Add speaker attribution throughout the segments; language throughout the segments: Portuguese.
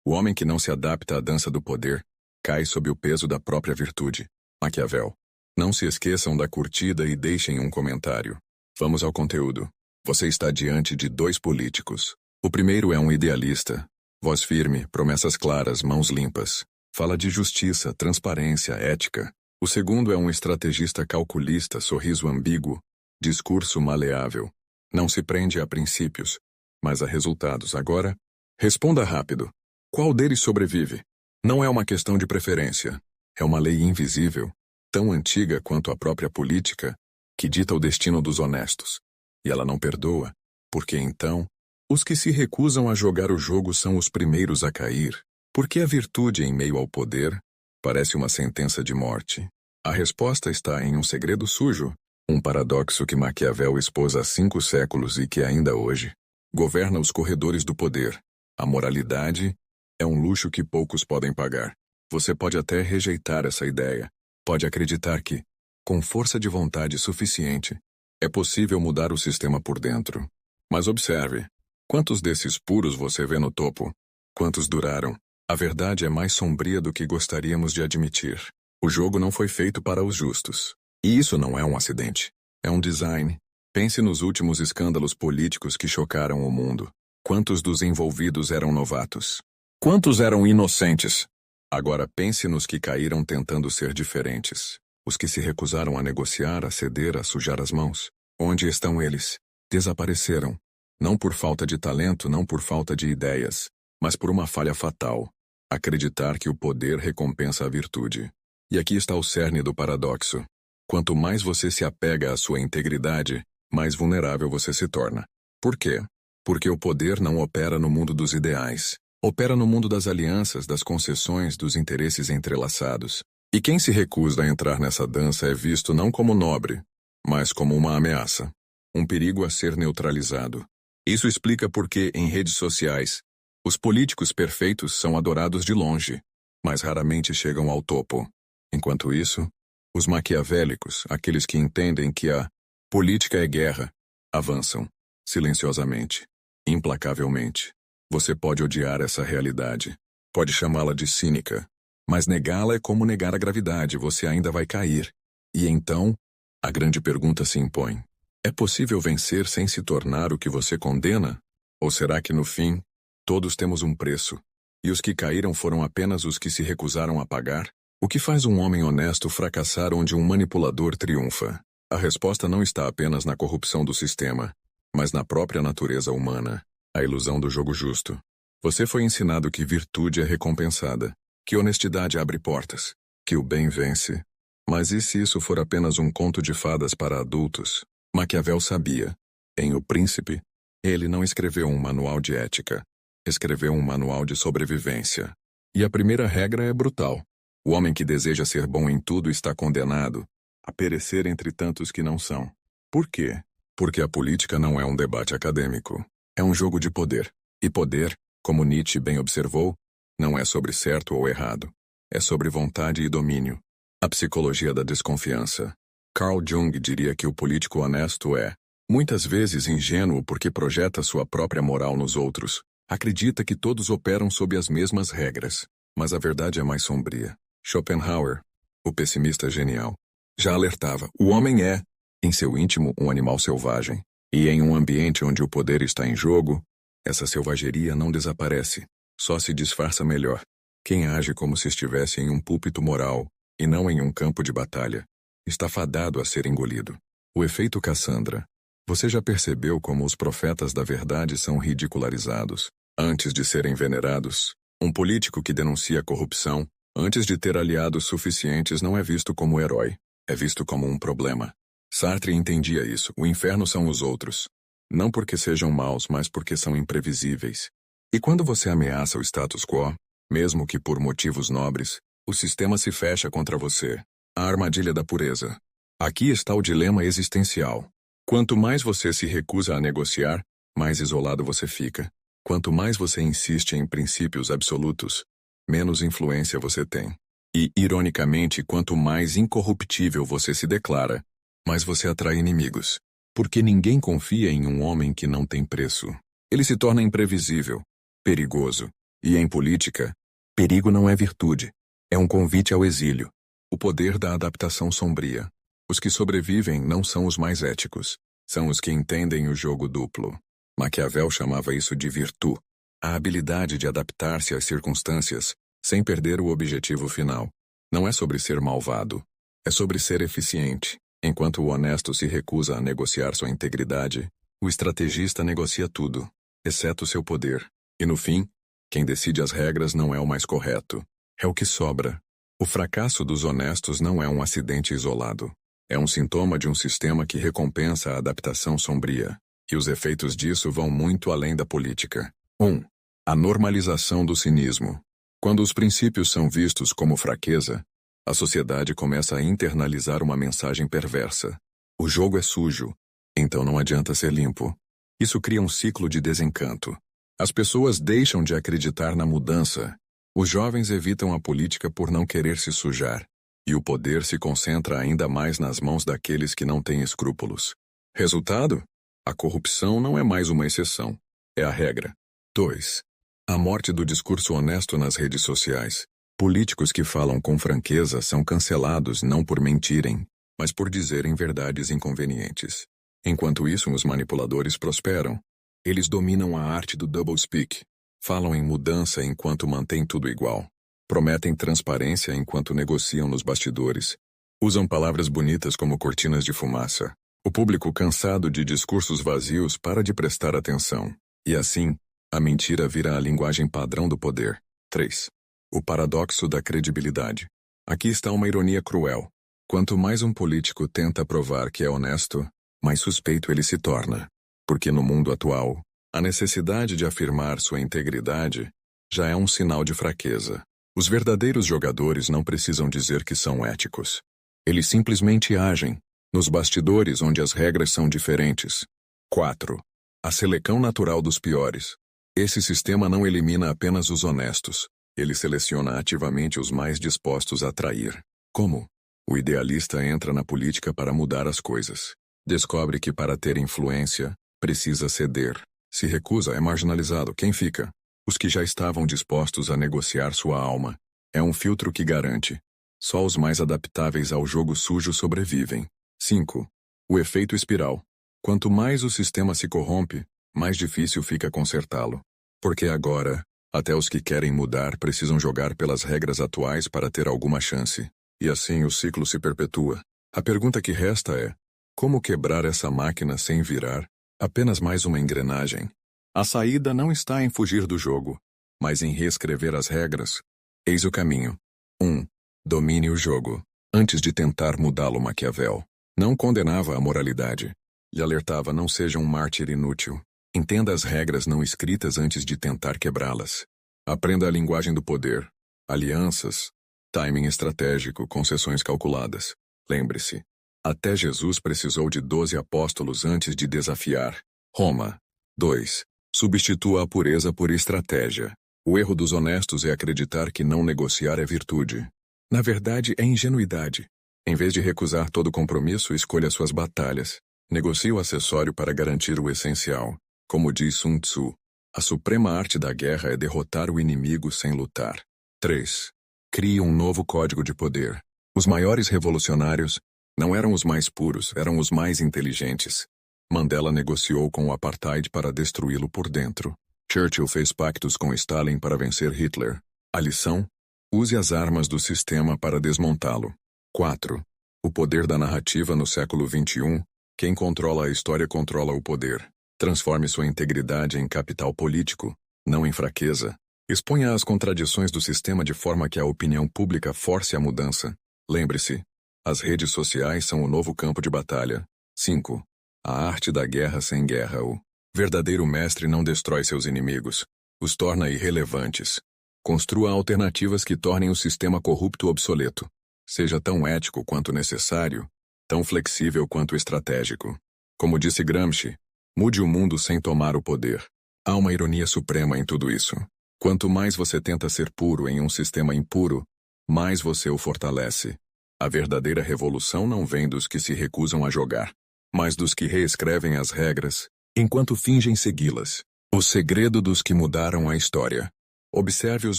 Speaker 1: O homem que não se adapta à dança do poder cai sob o peso da própria virtude. Maquiavel. Não se esqueçam da curtida e deixem um comentário. Vamos ao conteúdo. Você está diante de dois políticos. O primeiro é um idealista. Voz firme, promessas claras, mãos limpas. Fala de justiça, transparência, ética. O segundo é um estrategista calculista, sorriso ambíguo, discurso maleável. Não se prende a princípios, mas a resultados. Agora, responda rápido. Qual deles sobrevive? Não é uma questão de preferência. É uma lei invisível, tão antiga quanto a própria política, que dita o destino dos honestos. E ela não perdoa, porque então, os que se recusam a jogar o jogo são os primeiros a cair. Porque a virtude em meio ao poder parece uma sentença de morte. A resposta está em um segredo sujo, um paradoxo que Maquiavel expôs há 5 séculos e que ainda hoje governa os corredores do poder. A moralidade é um luxo que poucos podem pagar. Você pode até rejeitar essa ideia. Pode acreditar que, com força de vontade suficiente, é possível mudar o sistema por dentro. Mas observe, quantos desses puros você vê no topo? Quantos duraram? A verdade é mais sombria do que gostaríamos de admitir. O jogo não foi feito para os justos. E isso não é um acidente. É um design. Pense nos últimos escândalos políticos que chocaram o mundo. Quantos dos envolvidos eram novatos? Quantos eram inocentes? Agora pense nos que caíram tentando ser diferentes. Os que se recusaram a negociar, a ceder, a sujar as mãos. Onde estão eles? Desapareceram. Não por falta de talento, não por falta de ideias, mas por uma falha fatal. Acreditar que o poder recompensa a virtude. E aqui está o cerne do paradoxo. Quanto mais você se apega à sua integridade, mais vulnerável você se torna. Por quê? Porque o poder não opera no mundo dos ideais. Opera no mundo das alianças, das concessões, dos interesses entrelaçados. E quem se recusa a entrar nessa dança é visto não como nobre, mas como uma ameaça. Um perigo a ser neutralizado. Isso explica por que, em redes sociais, os políticos perfeitos são adorados de longe, mas raramente chegam ao topo. Enquanto isso, os maquiavélicos, aqueles que entendem que a política é guerra, avançam, silenciosamente, implacavelmente. Você pode odiar essa realidade, pode chamá-la de cínica, mas negá-la é como negar a gravidade, você ainda vai cair. E então, a grande pergunta se impõe. É possível vencer sem se tornar o que você condena? Ou será que, no fim, todos temos um preço, e os que caíram foram apenas os que se recusaram a pagar? O que faz um homem honesto fracassar onde um manipulador triunfa? A resposta não está apenas na corrupção do sistema, mas na própria natureza humana, a ilusão do jogo justo. Você foi ensinado que virtude é recompensada, que honestidade abre portas, que o bem vence. Mas e se isso for apenas um conto de fadas para adultos? Maquiavel sabia. Em O Príncipe, ele não escreveu um manual de ética, escreveu um manual de sobrevivência. E a primeira regra é brutal. O homem que deseja ser bom em tudo está condenado a perecer entre tantos que não são. Por quê? Porque a política não é um debate acadêmico. É um jogo de poder. E poder, como Nietzsche bem observou, não é sobre certo ou errado. É sobre vontade e domínio. A psicologia da desconfiança. Carl Jung diria que o político honesto é, muitas vezes, ingênuo porque projeta sua própria moral nos outros. Acredita que todos operam sob as mesmas regras. Mas a verdade é mais sombria. Schopenhauer, o pessimista genial, já alertava: o homem é, em seu íntimo, um animal selvagem. E em um ambiente onde o poder está em jogo, essa selvageria não desaparece, só se disfarça melhor. Quem age como se estivesse em um púlpito moral, e não em um campo de batalha, está fadado a ser engolido. O efeito Cassandra. Você já percebeu como os profetas da verdade são ridicularizados, antes de serem venerados? Um político que denuncia a corrupção, antes de ter aliados suficientes, não é visto como herói, é visto como um problema. Sartre entendia isso: o inferno são os outros. Não porque sejam maus, mas porque são imprevisíveis. E quando você ameaça o status quo, mesmo que por motivos nobres, o sistema se fecha contra você. A armadilha da pureza. Aqui está o dilema existencial. Quanto mais você se recusa a negociar, mais isolado você fica. Quanto mais você insiste em princípios absolutos, menos influência você tem. E, ironicamente, quanto mais incorruptível você se declara, mais você atrai inimigos. Porque ninguém confia em um homem que não tem preço. Ele se torna imprevisível, perigoso, E em política, perigo não é virtude. É um convite ao exílio. O poder da adaptação sombria. Os que sobrevivem não são os mais éticos. São os que entendem o jogo duplo. Maquiavel chamava isso de virtude. A habilidade de adaptar-se às circunstâncias, sem perder o objetivo final. Não é sobre ser malvado. É sobre ser eficiente. Enquanto o honesto se recusa a negociar sua integridade, o estrategista negocia tudo, exceto seu poder. E no fim, quem decide as regras não é o mais correto. É o que sobra. O fracasso dos honestos não é um acidente isolado. É um sintoma de um sistema que recompensa a adaptação sombria. E os efeitos disso vão muito além da política. 1. A normalização do cinismo. Quando os princípios são vistos como fraqueza, a sociedade começa a internalizar uma mensagem perversa. O jogo é sujo, então não adianta ser limpo. Isso cria um ciclo de desencanto. As pessoas deixam de acreditar na mudança. Os jovens evitam a política por não querer se sujar. E o poder se concentra ainda mais nas mãos daqueles que não têm escrúpulos. Resultado? A corrupção não é mais uma exceção. É a regra. 2. A morte do discurso honesto nas redes sociais. Políticos que falam com franqueza são cancelados não por mentirem, mas por dizerem verdades inconvenientes. Enquanto isso, os manipuladores prosperam. Eles dominam a arte do doublespeak. Falam em mudança enquanto mantêm tudo igual. Prometem transparência enquanto negociam nos bastidores. Usam palavras bonitas como cortinas de fumaça. O público cansado de discursos vazios para de prestar atenção. E assim, a mentira vira a linguagem padrão do poder. 3. O paradoxo da credibilidade. Aqui está uma ironia cruel. Quanto mais um político tenta provar que é honesto, mais suspeito ele se torna. Porque no mundo atual, a necessidade de afirmar sua integridade já é um sinal de fraqueza. Os verdadeiros jogadores não precisam dizer que são éticos. Eles simplesmente agem, nos bastidores onde as regras são diferentes. 4. A seleção natural dos piores. Esse sistema não elimina apenas os honestos. Ele seleciona ativamente os mais dispostos a trair. Como? O idealista entra na política para mudar as coisas. Descobre que para ter influência, precisa ceder. Se recusa, é marginalizado. Quem fica? Os que já estavam dispostos a negociar sua alma. É um filtro que garante. Só os mais adaptáveis ao jogo sujo sobrevivem. 5. O efeito espiral. Quanto mais o sistema se corrompe, mais difícil fica consertá-lo. Porque agora, até os que querem mudar precisam jogar pelas regras atuais para ter alguma chance. E assim o ciclo se perpetua. A pergunta que resta é: como quebrar essa máquina sem virar apenas mais uma engrenagem? A saída não está em fugir do jogo, mas em reescrever as regras. Eis o caminho. 1. Domine o jogo. Antes de tentar mudá-lo, Maquiavel não condenava a moralidade. Lhe alertava: não seja um mártir inútil. Entenda as regras não escritas antes de tentar quebrá-las. Aprenda a linguagem do poder. Alianças, timing estratégico, concessões calculadas. Lembre-se, até Jesus precisou de 12 apóstolos antes de desafiar Roma. 2. Substitua a pureza por estratégia. O erro dos honestos é acreditar que não negociar é virtude. Na verdade, é ingenuidade. Em vez de recusar todo compromisso, escolha suas batalhas. Negocie o acessório para garantir o essencial. Como diz Sun Tzu, a suprema arte da guerra é derrotar o inimigo sem lutar. 3. Crie um novo código de poder. Os maiores revolucionários não eram os mais puros, eram os mais inteligentes. Mandela negociou com o apartheid para destruí-lo por dentro. Churchill fez pactos com Stalin para vencer Hitler. A lição? Use as armas do sistema para desmontá-lo. 4. O poder da narrativa no século XXI. Quem controla a história controla o poder. Transforme sua integridade em capital político, não em fraqueza. Exponha as contradições do sistema de forma que a opinião pública force a mudança. Lembre-se, as redes sociais são o novo campo de batalha. 5. A arte da guerra sem guerra. O verdadeiro mestre não destrói seus inimigos, os torna irrelevantes. Construa alternativas que tornem o sistema corrupto obsoleto. Seja tão ético quanto necessário, tão flexível quanto estratégico. Como disse Gramsci, mude o mundo sem tomar o poder. Há uma ironia suprema em tudo isso. Quanto mais você tenta ser puro em um sistema impuro, mais você o fortalece. A verdadeira revolução não vem dos que se recusam a jogar, mas dos que reescrevem as regras, enquanto fingem segui-las. O segredo dos que mudaram a história. Observe os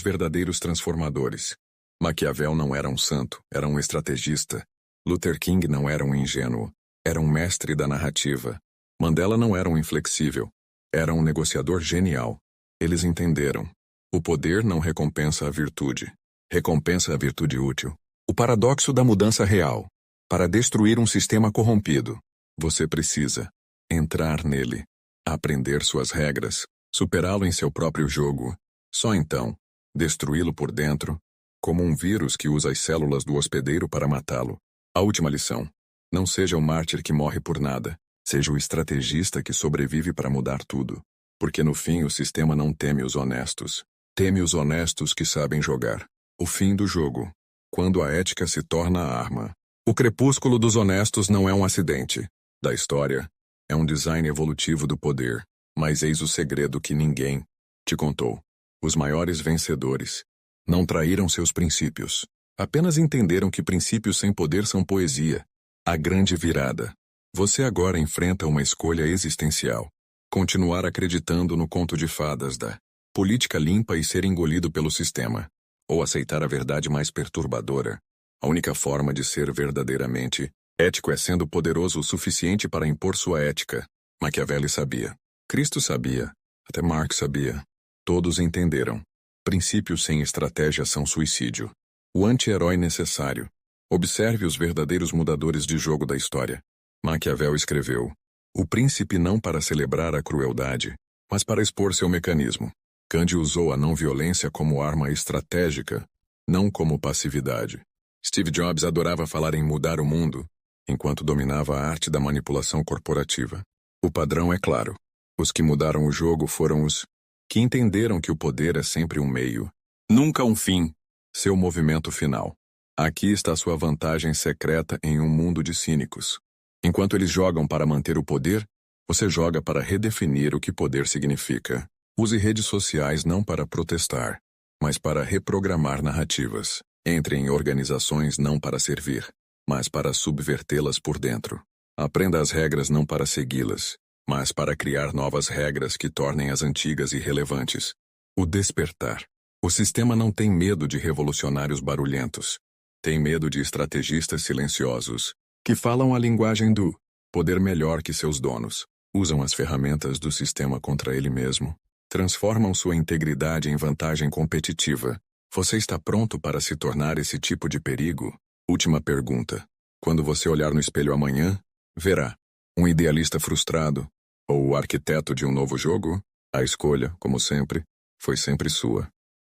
Speaker 1: verdadeiros transformadores. Maquiavel não era um santo, era um estrategista. Luther King não era um ingênuo, era um mestre da narrativa. Mandela não era um inflexível, era um negociador genial. Eles entenderam. O poder não recompensa a virtude. Recompensa a virtude útil. O paradoxo da mudança real. Para destruir um sistema corrompido, você precisa entrar nele, aprender suas regras, superá-lo em seu próprio jogo. Só então, destruí-lo por dentro, como um vírus que usa as células do hospedeiro para matá-lo. A última lição. Não seja o mártir que morre por nada. Seja o estrategista que sobrevive para mudar tudo. Porque no fim o sistema não teme os honestos. Teme os honestos que sabem jogar. O fim do jogo. Quando a ética se torna a arma. O crepúsculo dos honestos não é um acidente da história. É um design evolutivo do poder. Mas eis o segredo que ninguém te contou. Os maiores vencedores não traíram seus princípios. Apenas entenderam que princípios sem poder são poesia. A grande virada. Você agora enfrenta uma escolha existencial. Continuar acreditando no conto de fadas da política limpa e ser engolido pelo sistema. Ou aceitar a verdade mais perturbadora. A única forma de ser verdadeiramente ético é sendo poderoso o suficiente para impor sua ética. Maquiavelli sabia. Cristo sabia. Até Marx sabia. Todos entenderam. Princípios sem estratégia são suicídio. O anti-herói necessário. Observe os verdadeiros mudadores de jogo da história. Maquiavel escreveu: o príncipe não para celebrar a crueldade, mas para expor seu mecanismo. Gandhi usou a não-violência como arma estratégica, não como passividade. Steve Jobs adorava falar em mudar o mundo, enquanto dominava a arte da manipulação corporativa. O padrão é claro. Os que mudaram o jogo foram os que entenderam que o poder é sempre um meio, nunca um fim, seu movimento final. Aqui está sua vantagem secreta em um mundo de cínicos. Enquanto eles jogam para manter o poder, você joga para redefinir o que poder significa. Use redes sociais não para protestar, mas para reprogramar narrativas. Entre em organizações não para servir, mas para subvertê-las por dentro. Aprenda as regras não para segui-las, mas para criar novas regras que tornem as antigas irrelevantes. O despertar. O sistema não tem medo de revolucionários barulhentos. Tem medo de estrategistas silenciosos, que falam a linguagem do poder melhor que seus donos. Usam as ferramentas do sistema contra ele mesmo. Transformam sua integridade em vantagem competitiva. Você está pronto para se tornar esse tipo de perigo? Última pergunta. Quando você olhar no espelho amanhã, verá um idealista frustrado ou o arquiteto de um novo jogo? A escolha, como sempre, foi sempre sua.